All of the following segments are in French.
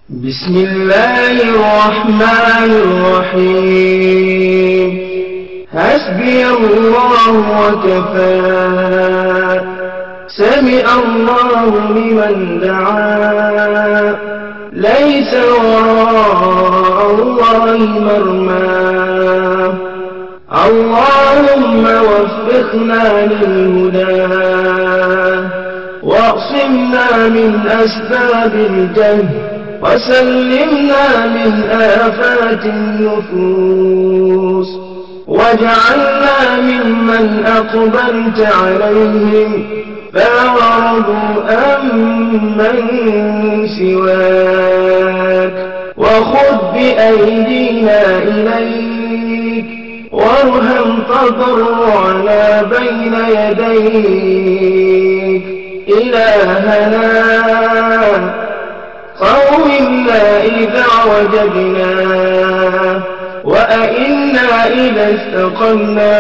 بسم الله الرحمن الرحيم حسبي الله وكفى سمع الله لمن دعا ليس وراء الله مرمى اللهم وفقنا للهدى واعصمنا من أسباب الجهل وسلمنا من آفات النفوس واجعلنا ممن أقبلت عليهم فأعرضوا أمن سواك وخذ بأيدينا إليك وارحم تضرعنا بين يديك إلهنا قومنا إذا وجدنا وأئنا إذا استقمنا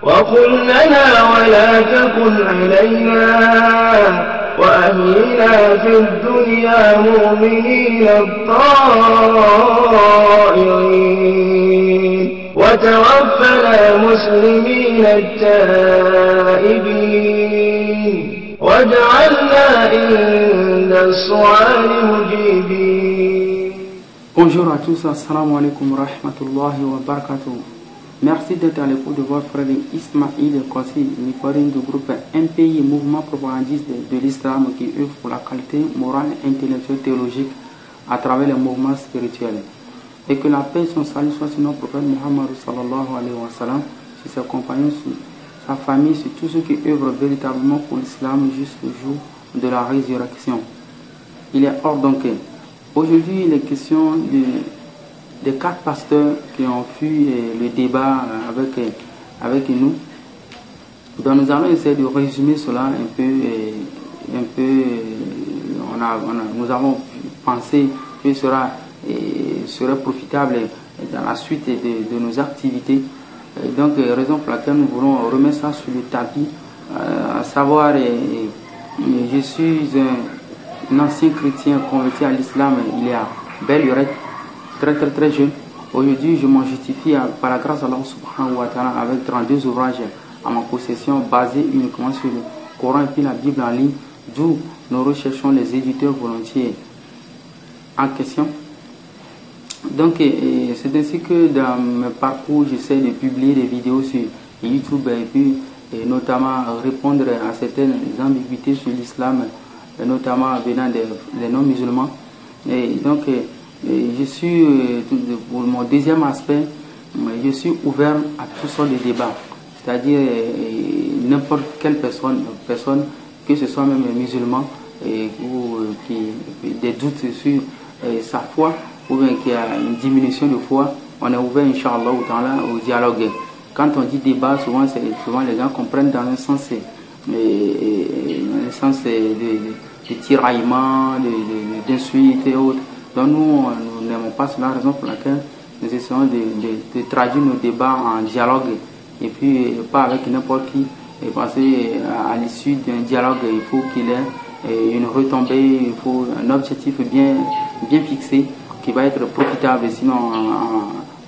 وقل لنا ولا تكن علينا وأهلنا في الدنيا مؤمنين الطائعين وتوفنا مسلمين التائبين واجعلنا عند السؤال مجيبين. Bonjour à tous, assalamu alaikum wa rahmatullahi wa barakatuh. Merci d'être à l'écoute de votre frère Ismail Kossi, Nicorine du groupe MPI, Mouvement propagandiste de l'Islam qui œuvre pour la qualité morale, intellectuelle, théologique à travers les mouvements spirituels. Et que la paix et son salut soient sur notre prophète Muhammad sallallahu alayhi wa sallam, sur ses compagnons, sur sa famille, sur tous ceux qui œuvrent véritablement pour l'islam jusqu'au jour de la résurrection. Il est hors donc. Aujourd'hui, il est question des 4 pasteurs qui ont fui le débat avec nous. Donc nous allons essayer de résumer cela un peu. Nous avons pensé que ce serait profitable dans la suite de nos activités. Donc, raison pour laquelle nous voulons remettre ça sur le tapis, à savoir, je suis un ancien chrétien converti à l'islam il y a belle lurette, très jeune. Aujourd'hui, je m'en justifie par la grâce d'Allah subhanahu wa ta'ala avec 32 ouvrages à ma possession basés uniquement sur le Coran et puis la Bible en ligne, d'où nous recherchons les éditeurs volontiers en question. Donc c'est ainsi que dans mes parcours j'essaie de publier des vidéos sur YouTube et puis notamment répondre à certaines ambiguïtés sur l'islam, notamment venant des non-musulmans. Et donc je suis, pour mon deuxième aspect, je suis ouvert à toutes sortes de débats, c'est-à-dire n'importe quelle personne, que ce soit même musulman, ou des doutes sur sa foi, ou bien qu'il y a une diminution de foi, on est ouvert, Inch'Allah, au dialogue. Quand on dit débat, souvent les gens comprennent dans un sens, de tiraillement, d'insuite et autres. Donc nous n'aimons pas cela, raison pour laquelle nous essayons de traduire nos débats en dialogue, et puis pas avec n'importe qui, parce qu'à l'issue d'un dialogue, il faut qu'il ait une retombée, il faut un objectif bien fixé, qui va être profitable, sinon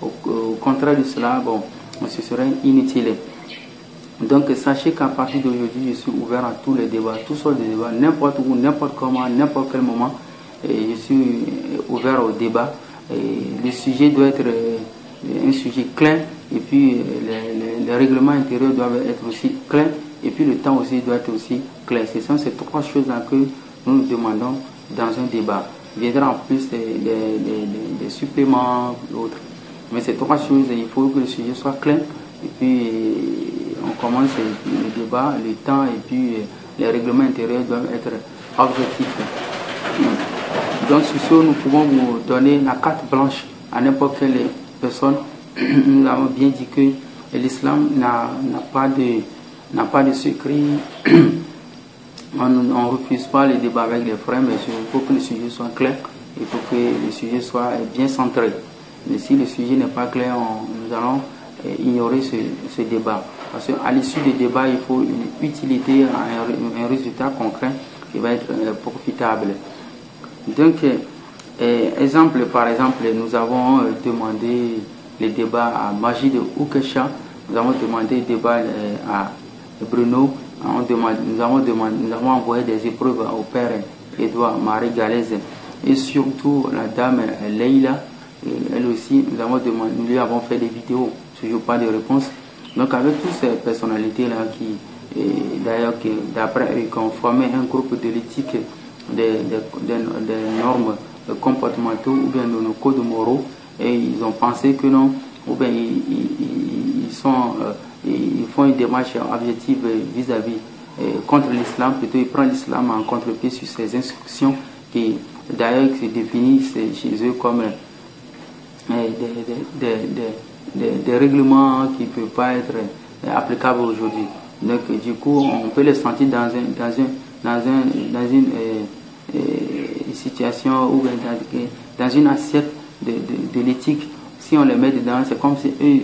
au contraire de cela, bon, ce serait inutile. Donc sachez qu'à partir d'aujourd'hui, je suis ouvert à tous les débats, tous sortes de débats, n'importe où, n'importe comment, n'importe quel moment, et je suis ouvert au débat. Le sujet doit être un sujet clair, et puis les règlements intérieurs doivent être aussi clairs, et puis le temps aussi doit être aussi clair. Ce sont ces 3 choses-là que nous demandons dans un débat. Il viendra en plus des suppléments et autres. Mais ces 3 choses, il faut que le sujet soit clair, et puis on commence le débat, le temps, et puis les règlements intérieurs doivent être objectifs. Donc sur ce, nous pouvons vous donner la carte blanche à n'importe quelle personne. Nous avons bien dit que l'islam n'a pas de secret. On ne refuse pas les débats avec les frères, mais il faut que le sujet soit clair, il faut que le sujet soit bien centré. Mais si le sujet n'est pas clair, nous allons ignorer ce débat. Parce qu'à l'issue du débat, il faut une utilité, un résultat concret qui va être profitable. Donc, exemple, par exemple, nous avons demandé les débats à Majid Oukesha, nous avons demandé des débats à Bruno, nous avons envoyé des épreuves au père Edouard Marie Galaise et surtout la dame Leila. Elle aussi, nous lui avons fait des vidéos, toujours pas de réponse. Donc avec toutes ces personnalités-là d'ailleurs, d'après eux, qui ont formé un groupe de l'éthique des normes comportementaux ou bien de nos codes moraux, et ils ont pensé que non, ou bien ils font une démarche objective vis-à-vis contre l'islam, plutôt ils prennent l'islam en contre-pied sur ces instructions qui d'ailleurs se définissent chez eux comme des règlements qui ne peuvent pas être applicables aujourd'hui. Donc du coup on peut les sentir dans une situation ou dans une assiette de l'éthique. Si on les met dedans, c'est comme si eux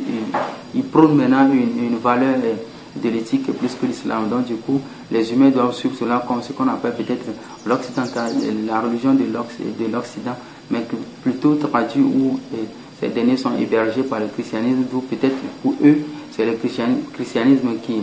ils prônent maintenant une valeur de l'éthique plus que l'islam. Donc du coup les humains doivent suivre cela comme ce qu'on appelle peut-être l'occidental, la religion de l'Occident, mais plutôt traduit où ces derniers sont hébergés par le christianisme, d'où peut-être pour eux c'est le christianisme qui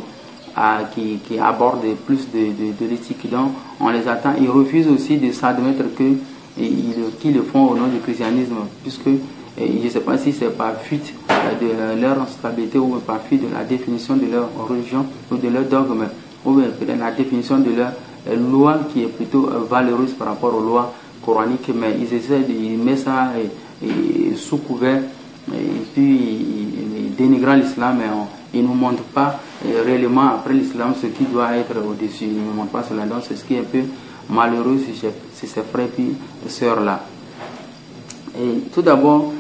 aborde plus de l'éthique. Donc on les attend, ils refusent aussi de s'admettre qu'ils le font au nom du christianisme, puisque je ne sais pas si c'est par fuite de leur stabilité ou par fuite de la définition de leur religion ou de leur dogme, ou bien peut-être la définition de leur loi qui est plutôt valeureuse par rapport aux lois coraniques, mais ils essaient de mettre ça sous couvert et puis dénigrant l'islam, mais ils ne nous montrent pas réellement après l'islam ce qui doit être au-dessus. Ils ne nous montrent pas cela, donc c'est ce qui est un peu malheureux sur ces frères et sœurs là. Et tout d'abord,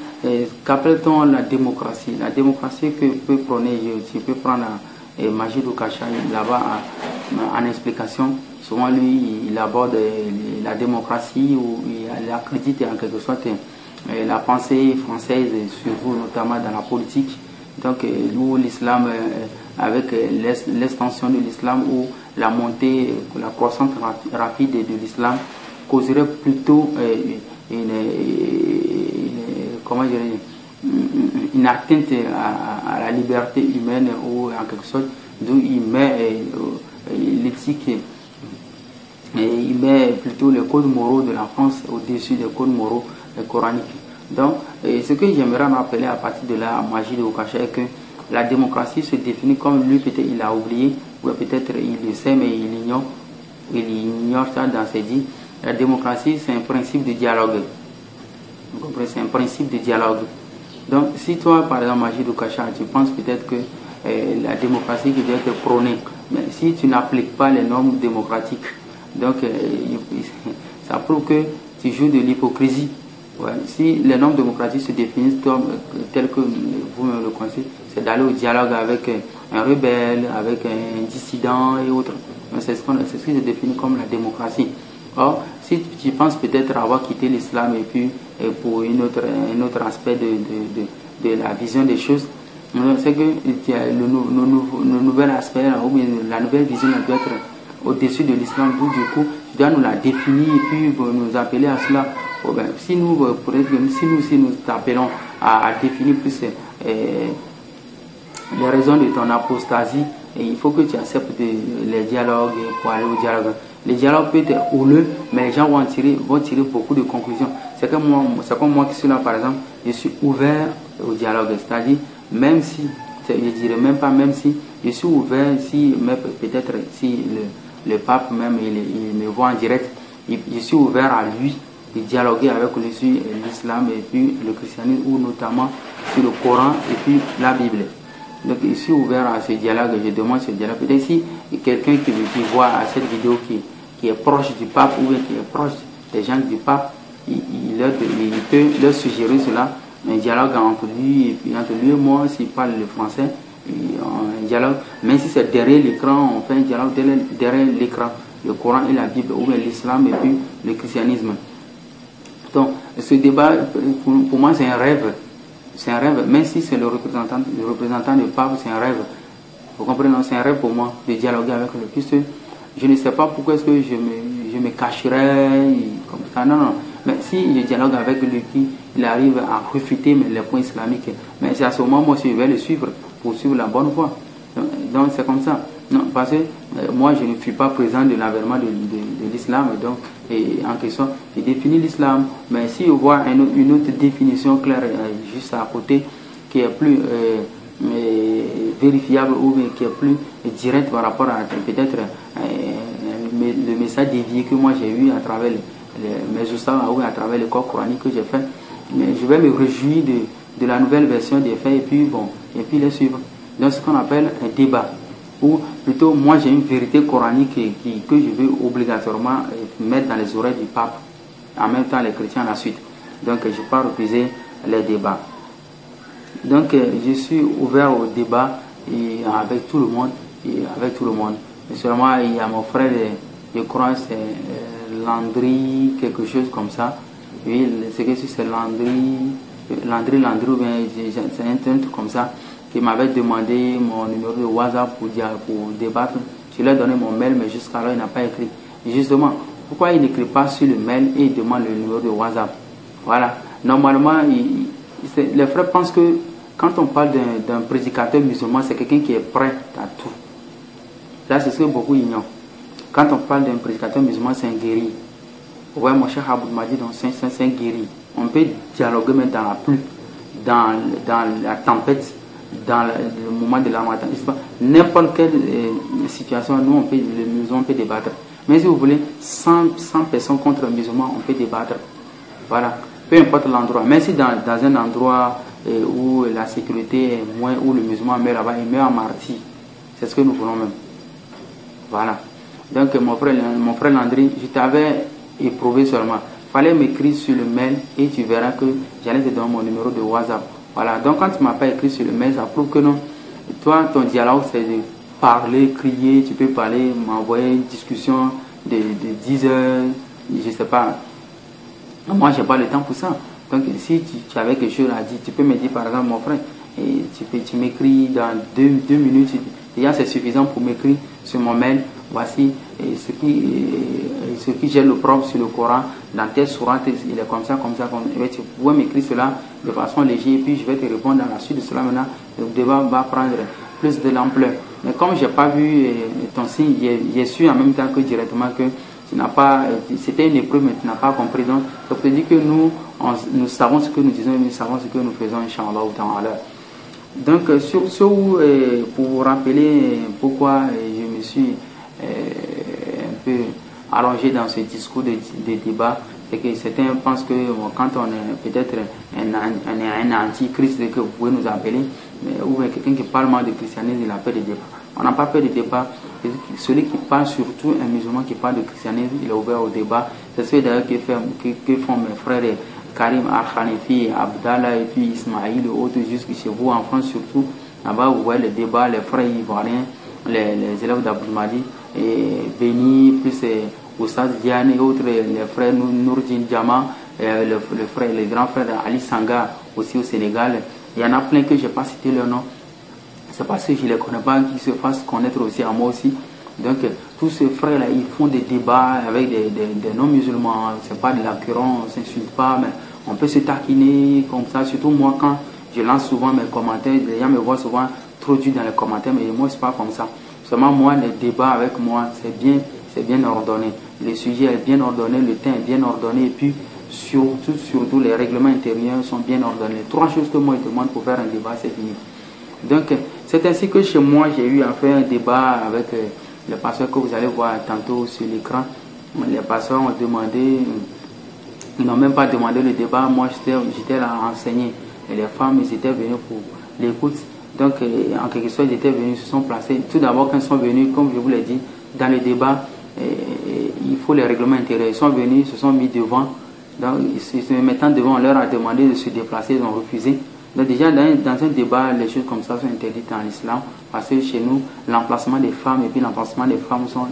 qu'appelle-t-on la démocratie? La démocratie que peut prôner, je peux prendre Majid Oukesha là-bas en explication. Souvent lui il aborde la démocratie ou il accrédite en quelque sorte la pensée française, surtout notamment dans la politique. Donc nous l'islam, avec l'extension de l'islam ou la montée, la croissance rapide de l'islam causerait plutôt une atteinte à la liberté humaine, ou en quelque sorte d'où il met l'éthique, il met plutôt les codes moraux de la France au-dessus des codes moraux coraniques. Donc ce que j'aimerais rappeler à partir de là à Majid Oukesha est que la démocratie se définit comme lui, peut-être il a oublié, ou peut-être il le sait mais il ignore ça dans ses dits. La démocratie c'est un principe de dialogue. Vous comprenez, c'est un principe de dialogue. Donc si toi par exemple Majid Oukesha tu penses peut-être que la démocratie qui doit être prônée, mais si tu n'appliques pas les normes démocratiques, donc ça prouve que tu joues de l'hypocrisie. Ouais. Si les normes démocratiques se définissent telles que vous le connaissez, c'est d'aller au dialogue avec un rebelle, avec un dissident et autres. C'est ce qui se définit comme la démocratie. Or, si tu penses peut-être avoir quitté l'islam et puis pour un autre aspect de la vision des choses, c'est que le nouvel aspect ou bien la nouvelle vision doit être au-dessus de l'islam. Du coup, tu dois nous la définir et puis nous appeler à cela. Si nous t'appelons à définir plus les raisons de ton apostasie, et il faut que tu acceptes les dialogues pour aller au dialogue. Les dialogues peuvent être houleux, mais les gens vont tirer beaucoup de conclusions. C'est comme moi qui suis là, par exemple, je suis ouvert au dialogue. C'est-à-dire, même si, je dirais même pas même si, je suis ouvert, si peut-être si le pape même il me voit en direct, je suis ouvert à lui de dialoguer avec l'islam et puis le christianisme, ou notamment sur le Coran et puis la Bible. Donc je suis ouvert à ce dialogue, je demande ce dialogue. Peut-être si quelqu'un qui voit à cette vidéo qui est proche du pape ou qui est proche des gens du pape, il peut leur suggérer cela, un dialogue entre lui et moi, s'il parle le français, un dialogue. Même si c'est derrière l'écran, on fait un dialogue derrière l'écran, le Coran et la Bible, ou l'islam et puis le christianisme. Donc ce débat, pour moi, c'est un rêve. C'est un rêve, même si c'est le représentant du pape, c'est un rêve. Vous comprenez, c'est un rêve pour moi de dialoguer avec le Christ. Je ne sais pas pourquoi est-ce que je me cacherais comme ça. Non, si je dialogue avec lui, il arrive à réfuter les points islamiques, mais c'est à ce moment, moi, je vais le suivre pour suivre la bonne voie. Donc c'est comme ça. Non, parce que moi, je ne suis pas présent de l'avènement de l'islam, donc en question, je définis l'islam, mais si je vois une autre définition claire juste à côté, qui est plus vérifiable ou qui est plus direct par rapport à peut-être le message dévié que moi j'ai eu à travers mes ustads ou à travers le corps coranique que j'ai fait, mais je vais me réjouir de la nouvelle version des faits et puis les suivre. Donc ce qu'on appelle un débat, ou plutôt moi j'ai une vérité coranique que je veux obligatoirement mettre dans les oreilles du pape, en même temps les chrétiens à la suite. Donc je ne peux pas refuser les débats. Donc je suis ouvert au débat et avec tout le monde. Et seulement il y a mon frère, je crois c'est Landry, quelque chose comme ça. Oui, c'est que c'est Landry ou bien c'est un truc comme ça, qui m'avait demandé mon numéro de WhatsApp pour débattre. Je lui ai donné mon mail, mais jusqu'alors il n'a pas écrit. Et justement, pourquoi il n'écrit pas sur le mail et il demande le numéro de WhatsApp? Voilà. Normalement, les frères pensent que quand on parle d'un prédicateur musulman, c'est quelqu'un qui est prêt à tout. Là, c'est ce que beaucoup ignorent. Quand on parle d'un prédicateur musulman, c'est un guerrier. Ouais, mon cher Aboud m'a dit, c'est un guerrier. On peut dialoguer même dans la pluie, dans la tempête, dans le moment de l'armada. N'importe quelle situation, nous, les musulmans, on peut débattre. Mais si vous voulez, 100 personnes contre un musulman, on peut débattre. Voilà. Peu importe l'endroit. Même si dans un endroit où la sécurité est moins, où le musulman meurt là-bas, il meurt en martyr. C'est ce que nous voulons même. Voilà. Donc mon frère Landry, je t'avais éprouvé seulement. Il fallait m'écrire sur le mail et tu verras que j'allais te donner mon numéro de WhatsApp. Voilà. Donc quand tu ne m'as pas écrit sur le mail, ça prouve que non. Toi, ton dialogue, c'est de parler, crier. Tu peux parler, m'envoyer une discussion de 10 heures, je ne sais pas. Moi, je n'ai pas le temps pour ça. Donc si tu avais quelque chose à dire, tu peux me dire par exemple, mon frère, et tu m'écris dans 2 minutes. Déjà, c'est suffisant pour m'écrire sur mon mail. Voici ce qui gère le propre sur le Coran. Dans telle sourate, il est comme ça. Tu pouvais m'écrire cela de façon légère et puis je vais te répondre dans la suite de cela. Maintenant, le débat va prendre plus de l'ampleur. Mais comme je n'ai pas vu ton signe, j'ai su en même temps que directement que tu n'as pas, c'était une épreuve, mais tu n'as pas compris. Donc, ça veut dire que nous savons ce que nous disons et nous savons ce que nous faisons, Inch'Allah, au temps à l'heure. Donc, pour vous rappeler pourquoi je me suis un peu allongé dans ce discours de débat, c'est que certains pensent que quand on est peut-être un antichrist, que vous pouvez nous appeler, ou quelqu'un qui parle mal de christianisme, il a peur de débat. On n'a pas peur de débat. Celui qui parle, surtout un musulman qui parle de christianisme, il est ouvert au débat. C'est ce d'ailleurs que font mes frères Karim Al-Khanifi, Abdallah et puis Ismaïl et autres, jusque chez vous en France surtout. Là-bas, vous voyez les débats, les frères ivoiriens, les élèves d'Aboud Madi, et Béni, plus Oussad Diane et autres, les frères Nourdine Diama, les grands frères Ali Sanga, aussi au Sénégal. Il y en a plein que je n'ai pas cité leur nom. C'est parce que je ne les connais pas qu'ils se fassent connaître aussi à moi aussi. Donc, tous ces frères-là, ils font des débats avec des non-musulmans. C'est pas de l'accurant, on ne s'insulte pas, mais on peut se taquiner comme ça. Surtout moi, quand je lance souvent mes commentaires, les gens me voient souvent trop dur dans les commentaires, mais moi, c'est pas comme ça. Seulement, moi, les débats avec moi, c'est bien ordonné. Le sujet est bien ordonné, le temps est bien ordonné, et puis, surtout, les règlements intérieurs sont bien ordonnés. 3 choses que moi, je demande pour faire un débat, c'est fini. Donc, c'est ainsi que chez moi, j'ai eu à faire un débat avec les pasteurs que vous allez voir tantôt sur l'écran. Les pasteurs ont demandé, ils n'ont même pas demandé le débat. Moi, j'étais là à enseigner. Et les femmes, ils étaient venues pour l'écoute. Donc, en quelque sorte, ils étaient venus, ils se sont placés. Tout d'abord, quand ils sont venus, comme je vous l'ai dit, dans le débat, il faut les règlements intérieurs. Ils sont venus, ils se sont mis devant. Donc, se mettant devant, on leur a demandé de se déplacer, ils ont refusé. Donc déjà, dans un débat, les choses comme ça sont interdites dans l'islam, parce que chez nous, l'emplacement des femmes et puis l'emplacement des femmes sont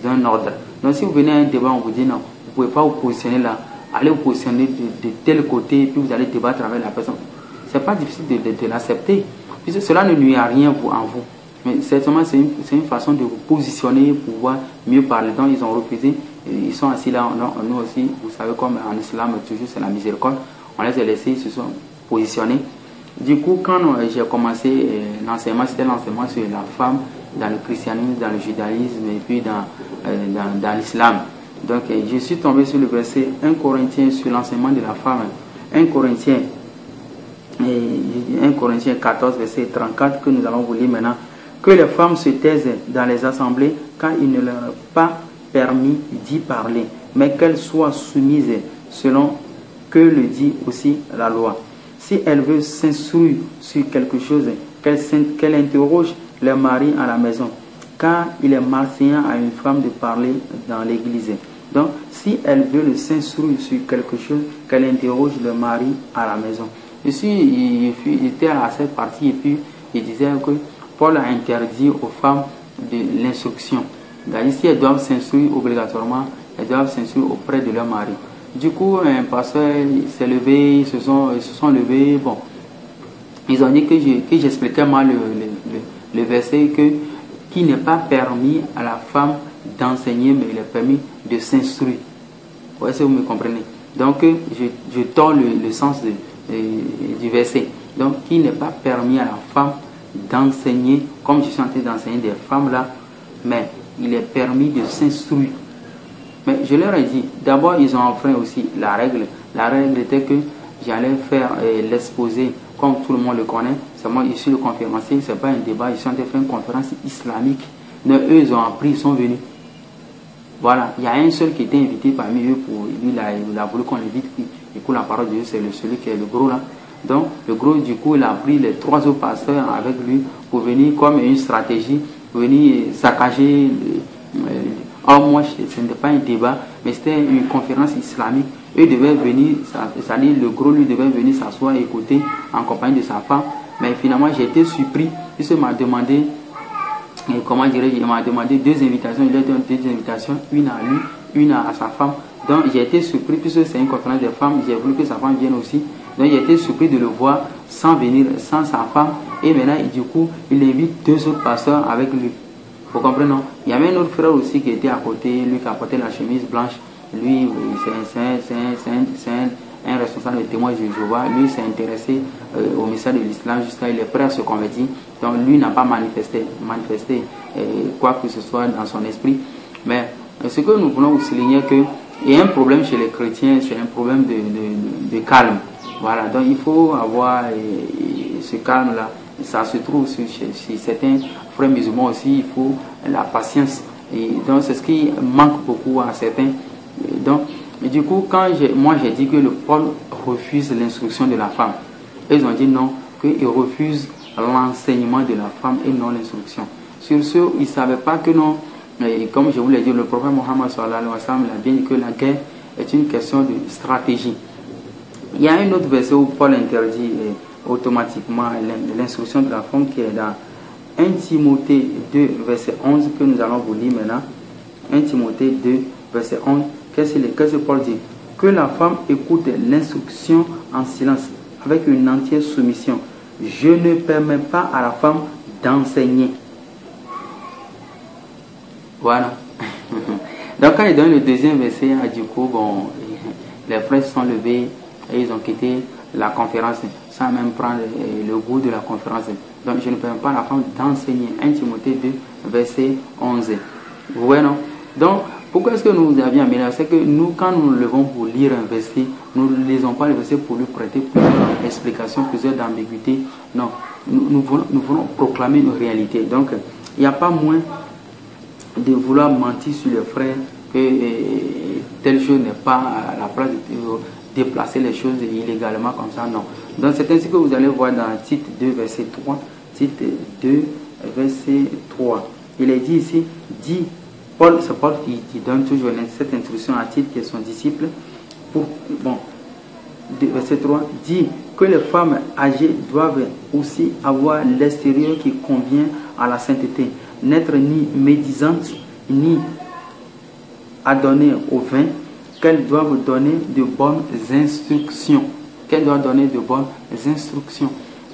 d'un ordre. Donc si vous venez à un débat, on vous dit non, vous ne pouvez pas vous positionner là, allez vous positionner de tel côté, et puis vous allez débattre avec la personne. Ce n'est pas difficile de l'accepter, puisque cela ne nuit à rien en vous. Mais certainement, c'est une façon de vous positionner pour pouvoir mieux parler. Donc ils ont refusé, ils sont assis là, nous aussi, vous savez, comme en islam, toujours c'est la miséricorde, on les a laissés, ils se sont positionnés. Du coup, quand j'ai commencé l'enseignement, c'était l'enseignement sur la femme dans le christianisme, dans le judaïsme et puis dans l'islam. Donc, je suis tombé sur le verset 1 Corinthiens sur l'enseignement de la femme. 1 Corinthiens 14, verset 34, que nous allons vous lire maintenant. Que les femmes se taisent dans les assemblées, car il ne leur est pas permis d'y parler, mais qu'elles soient soumises selon que le dit aussi la loi. Si elles veulent s'instruire sur quelque chose, qu'elles interrogent leur mari à la maison, car il est malséant à une femme de parler dans l'église. Donc, si elles veulent s'instruire sur quelque chose, qu'elles interrogent leur mari à la maison. Ici, il était à cette partie et puis il disait que Paul a interdit aux femmes de l'instruction. Si elles doivent s'instruire obligatoirement, elles doivent s'instruire auprès de leur mari. Du coup, un pasteur s'est levé, ils se sont levés. Bon, ils ont dit que j'expliquais mal le verset qu'il n'est pas permis à la femme d'enseigner, mais il est permis de s'instruire. Vous voyez si vous me comprenez. Donc, je tords le sens du verset. Donc, il n'est pas permis à la femme d'enseigner, comme je suis en train d'enseigner des femmes là, mais il est permis de s'instruire. Mais je leur ai dit, d'abord ils ont enfreint aussi la règle. La règle était que j'allais faire l'exposé, comme tout le monde le connaît. C'est moi, je suis le conférencier, c'est pas un débat, ils sont en train de faire une conférence islamique. Donc, eux, ils ont appris, ils sont venus. Voilà, il y a un seul qui était invité parmi eux, lui, il a voulu qu'on l'invite, du coup la parole de Dieu, c'est celui qui est le gros là. Donc, le gros, du coup, il a pris les 3 autres pasteurs avec lui pour venir comme une stratégie, pour venir saccager. Or, moi, ce n'était pas un débat, mais c'était une conférence islamique. Eux devaient venir, c'est-à-dire le gros, lui, devait venir s'asseoir et écouter en compagnie de sa femme. Mais finalement, j'ai été surpris, puisqu'il m'a demandé, comment dirais-je, il m'a demandé 2 invitations, il a donné 2 invitations, une à lui, une à sa femme. Donc, j'ai été surpris, puisque c'est une conférence des femmes, j'ai voulu que sa femme vienne aussi. Donc, j'ai été surpris de le voir sans venir, sans sa femme. Et maintenant, du coup, il invite 2 autres pasteurs avec lui. Vous comprenez, non? Il y avait un autre frère aussi qui était à côté, lui qui a porté la chemise blanche. Lui, c'est un responsable de témoins de Jéhovah. Lui s'est intéressé au message de l'islam jusqu'à il est prêt à se convertir. Donc, lui n'a pas manifesté quoi que ce soit dans son esprit. Mais ce que nous voulons vous souligner, qu'il y a un problème chez les chrétiens, c'est un problème de calme. Voilà, donc il faut avoir ce calme-là. Ça se trouve chez certains frères musulmans aussi, il faut la patience. Et donc c'est ce qui manque beaucoup à certains. Donc, du coup, quand moi j'ai dit que le Paul refuse l'instruction de la femme, ils ont dit non, qu'il refuse l'enseignement de la femme et non l'instruction. Sur ce, ils ne savaient pas que non, et comme je vous l'ai dit, le prophète Mohammed sallallahu alayhi wa sallam a bien dit que la guerre est une question de stratégie. Il y a un autre verset où Paul interdit automatiquement l'instruction de la femme qui est dans 1 Timothée 2, verset 11, que nous allons vous lire maintenant. 1 Timothée 2, verset 11. Qu'est-ce que Paul dit? Que la femme écoute l'instruction en silence, avec une entière soumission. Je ne permets pas à la femme d'enseigner. Voilà. Donc quand il donne le deuxième verset, du coup, bon, les frères se sont levés et ils ont quitté la conférence sans même prendre le goût de la conférence. Donc je ne permets pas à la femme d'enseigner. 1 Timothée 2, verset 11. Vous voyez, non? Donc, pourquoi est-ce que nous avions amélioré? C'est que nous, quand nous nous levons pour lire un verset, nous ne lisons pas le verset pour lui prêter plusieurs explications, plusieurs ambiguïtés. Non, nous voulons proclamer une réalité. Donc, il n'y a pas moins de vouloir mentir sur les frères que telle chose n'est pas à la place de déplacer les choses illégalement comme ça. Non. Donc, c'est ainsi que vous allez voir dans Tite 2, verset 3. Tite 2, verset 3. Il est dit ici, c'est Paul qui donne toujours cette instruction à Tite, qui est son disciple. Verset 3 dit que les femmes âgées doivent aussi avoir l'extérieur qui convient à la sainteté, n'être ni médisantes, ni adonnées au vin, qu'elles doivent donner de bonnes instructions.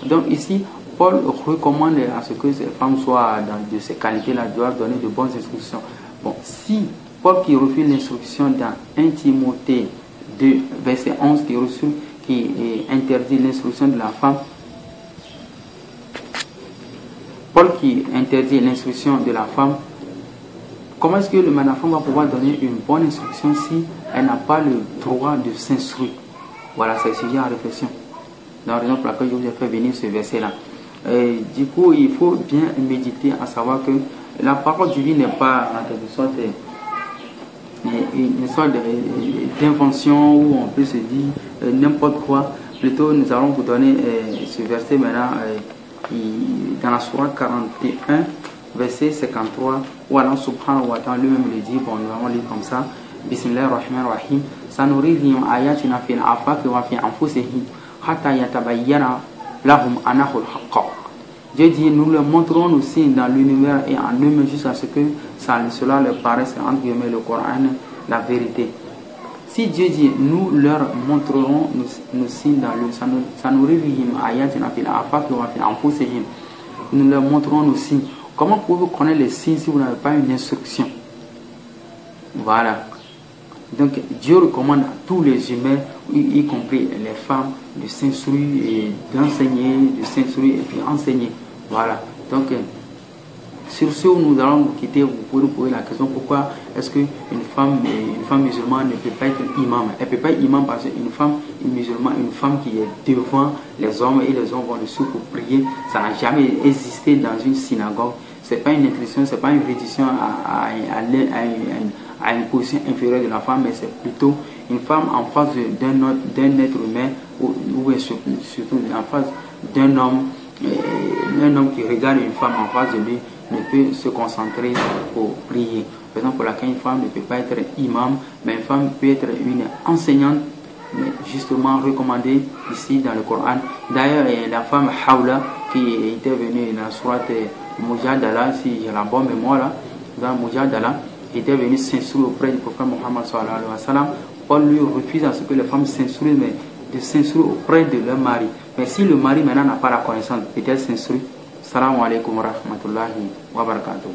Donc ici, Paul recommande à ce que ces femmes soient de ces qualités-là, doivent donner de bonnes instructions. Bon, si Paul qui refuse l'instruction dans 1 Timothée 2, verset 11, qui interdit l'instruction de la femme. Paul qui interdit l'instruction de la femme. Comment est-ce que la femme va pouvoir donner une bonne instruction si elle n'a pas le droit de s'instruire? Voilà, c'est le sujet en réflexion. Dans la raison pour laquelle je vous ai fait venir ce verset-là. Du coup, il faut bien méditer à savoir que la parole divine n'est pas en quelque sorte une sorte d'invention où on peut se dire n'importe quoi. Plutôt, nous allons vous donner ce verset maintenant dans la sourate 41, verset 53, où Allah subhanahu wa ta'ala lui-même le dit. Bon, nous allons lire comme ça. Bismillahirrahmanirrahim. Sanurihim ayatina fil afaqi wa fi anfusihim hatta yatabayyana lahum annahu al-haqq. Dieu dit, nous leur montrons nos signes dans l'univers et en eux-mêmes jusqu'à ce que cela leur paraisse, entre guillemets, le Coran, la vérité. Si Dieu dit, nous leur montrerons nos signes dans l'univers, nous leur montrerons nos signes. Comment pouvez-vous connaître les signes si vous n'avez pas une instruction? Voilà. Donc Dieu recommande à tous les humains, y compris les femmes, de s'instruire et d'enseigner, de s'instruire et puis enseigner. Voilà. Donc sur ce, nous allons vous quitter. Vous pouvez nous poser la question, pourquoi est-ce qu'une femme musulmane ne peut pas être imam? Elle ne peut pas être imam parce qu'une femme musulmane, une femme qui est devant les hommes et les hommes vont dessus pour prier, ça n'a jamais existé dans une synagogue. Ce n'est pas une intuition, ce n'est pas une réduction à une position inférieure de la femme, mais c'est plutôt une femme en face d'un être humain ou surtout en face d'un homme. Un homme qui regarde une femme en face de lui ne peut se concentrer pour prier. Par exemple, pour laquelle une femme ne peut pas être imam, mais une femme peut être une enseignante, mais justement recommandée ici dans le Coran. D'ailleurs, la femme Hawla qui était venue dans la sourate Mujadala, si j'ai la bonne mémoire là, dans Mujadala, était venue s'instruire auprès du prophète Mohammed sallallahu alayhi wa sallam. Paul lui refuse à ce que les femmes s'instruisent, mais de s'instruire auprès de leur mari. Mais si le mari maintenant n'a pas la connaissance, peut-être s'instruire. Salam alaikum wa rahmatullahi wa barakatuh.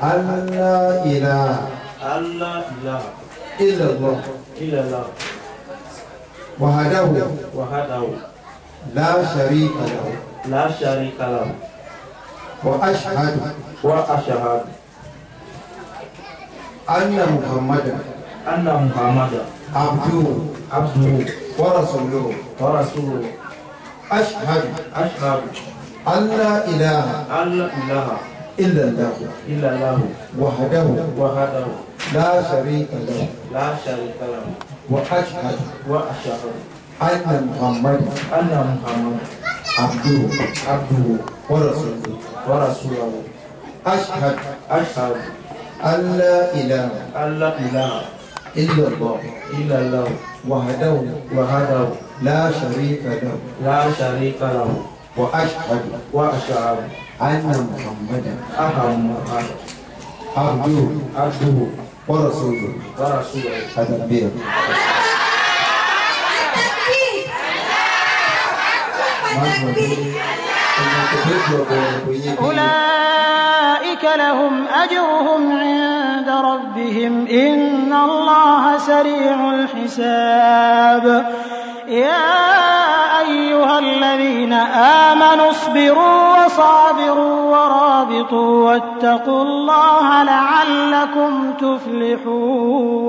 Allah ilaha illallah wahdahu la sharika lahu wa ashhadu anna muhammadan abduhu wa rasuluhu ashhadu an la ilaha illallah wahdahu la sharika lahu wa ashhadu anna muhammadan abduhu wa rasuluhu ashhadu an la ilaha illallah wahdahu la sharika lahu wa ashhadu anna muhammadan abduhu wa rasuluhu. Takbir. أولئك لهم أجرهم عند ربهم إن الله سريع الحساب. يا أيها الذين آمنوا اصبروا وصابروا ورابطوا واتقوا الله لعلكم تفلحون.